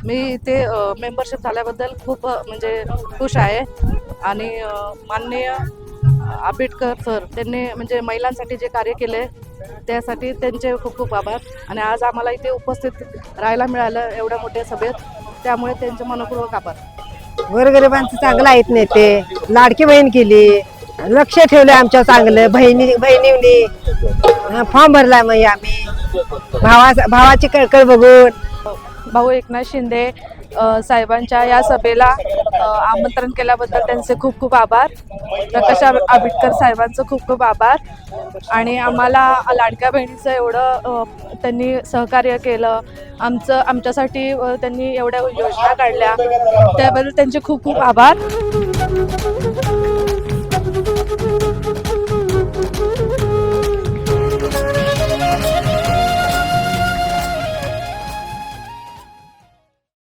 मी इथे मेंबरशिप झाल्याबद्दल खूप म्हणजे खुश आहे आणि माननीय आंबेडकर सर त्यांनी म्हणजे महिलांसाठी जे कार्य केले त्यासाठी त्यांचे खूप खूप आभार. आणि आज आम्हाला इथे उपस्थित राहायला मिळालं एवढ्या मोठ्या सभेत, त्यामुळे त्यांचे मनपूर्वक आभार. गोरगरिबांचं चांगलं आहेत नेते, लाडकी बहीण केली, लक्ष ठेवलं आमच्या चांगलं, बहिणींनी फॉर्म भरला मग आम्ही भावाची कळकळ बघून. भाऊ एकनाथ शिंदे साहेबांच्या या सभेला आमंत्रण केल्याबद्दल त्यांचे खूप खूप आभार. प्रकाश आंबेडकर साहेबांचं खूप खूप आभार. आणि आम्हाला लाडक्या बहिणीचं एवढं त्यांनी सहकार्य केलं, आमच्यासाठी त्यांनी एवढ्या योजना काढल्या, त्याबद्दल त्यांचे खूप खूप आभार.